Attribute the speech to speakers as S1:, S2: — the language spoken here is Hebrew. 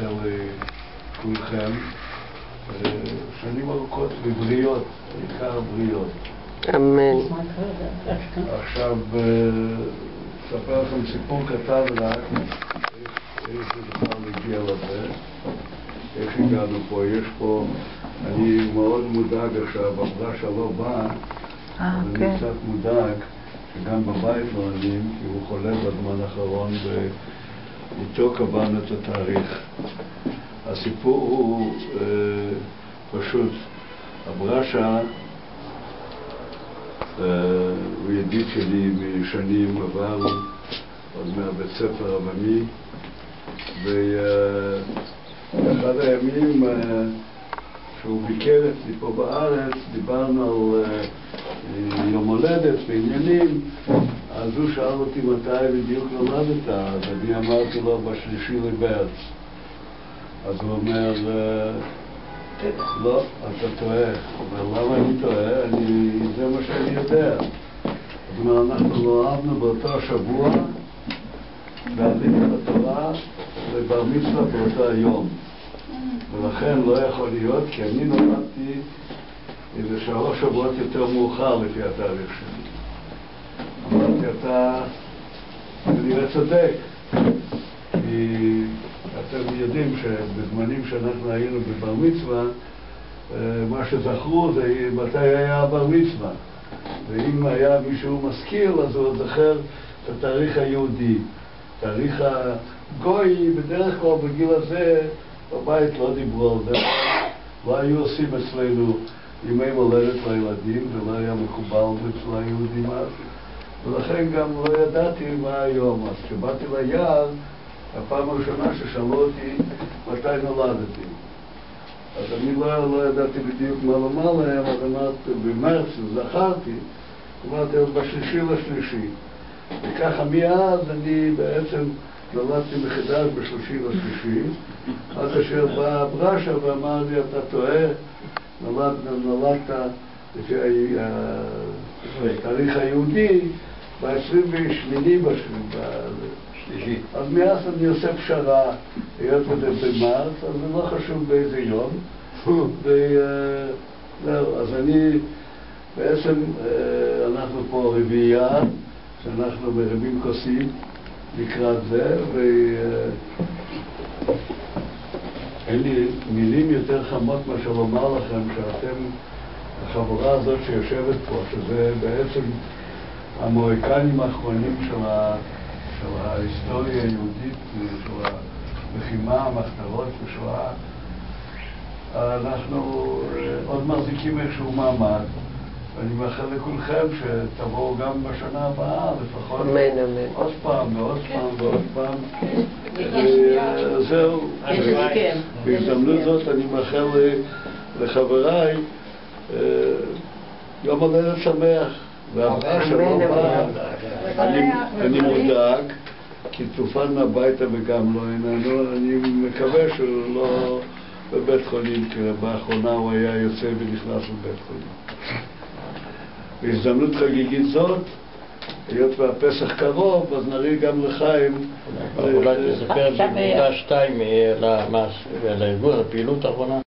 S1: מאחל לכולכם שנים ארוכות ובריאות, בעיקר בריאות.
S2: אמן.
S1: עכשיו, אספר לכם סיפור קטן רק, איך זה בכלל הגיע לזה, איך הגענו פה. יש פה, אני מאוד מודאג עכשיו, הבדשה לא באה, אני קצת מודאג שגם בבית לא עונים, כי הוא חולה בזמן האחרון ואיתו קבענו את התאריך. הסיפור הוא פשוט, הבדשה הוא ידיד שלי משנים עבר, עוד מהבית ספר עממי, ואחד הימים שהוא ביקר אצלי פה בארץ, דיברנו על יום הולדת ועניינים, אז הוא שאל אותי מתי בדיוק נולדת, אז אני אמרתי לו ב3 למרץ. אז הוא אומר, לא, אתה טועה. הוא אומר, למה אני טועה? זה מה שאני יודע. זאת אומרת, אנחנו נולדנו באותו שבוע, ועלינו לתורה לבר מצווה באותו היום. ולכן לא יכול להיות, כי אני נולדתי איזה 3 שבועות יותר מאוחר לפי התאריך שלי. אמרתי, אתה כנראה צודק, כי אתם יודעים שבזמנים שאנחנו היינו בבר מצווה, מה שזכרו זה מתי היה הבר מצווה. ואם היה מישהו מזכיר, אז הוא זכר את התאריך היהודי. תאריך הגוי, בדרך כלל בגיל הזה, בבית לא דיברו על זה. לא היו עושים אצלנו ימי הולדת לילדים, זה לא היה מקובל אצל היהודים אז. ולכן גם לא ידעתי מה היום. אז כשבאתי ליער, הפעם הראשונה ששאלו אותי מתי נולדתי. אז אני לא ידעתי בדיוק מה לומר להם, אז אמרתי, במרץ, זכרתי, אמרתי, ב3 וככה מאז אני בעצם נולדתי מחדש ב3, עד אשר באה הבדשה ואמר לי, אתה טועה, נולדת לפי התאריך היהודי ב28 בשלישי. אז מאז אני עושה פשרה, היות וזה במרץ, אז זה לא חשוב באיזה יום. וזהו, אז אני בעצם, אנחנו פה רביעייה, שאנחנו מרימים כוסים לקראת זה, אין לי מילים יותר חמות מה שלומר לכם, שאתם, החבורה הזאת שיושבת פה, שזה בעצם המוהיקנים האחרונים של ההיסטוריה היהודית, של הלחימה, המחתרות ושואה, אנחנו עוד מחזיקים איזשהו מעמד, ואני מאחל לכולכם שתבואו גם בשנה הבאה, לפחות עוד פעם ועוד פעם ועוד פעם. זהו, בהזדמנות זאת אני מאחל לחבריי יום הולדת שמח, והברכה שלא באה. אני מודאג, כי תופן הביתה וגם לא איננו, אני מקווה שהוא לא בבית חולים, כי באחרונה הוא היה יוצא ונכנס לבית חולים. בהזדמנות חגיגית זאת, היות והפסח קרוב, אז נראה גם לחיים.
S3: אולי תספר בנקודה 2 על הארגון, הפעילות האחרונה.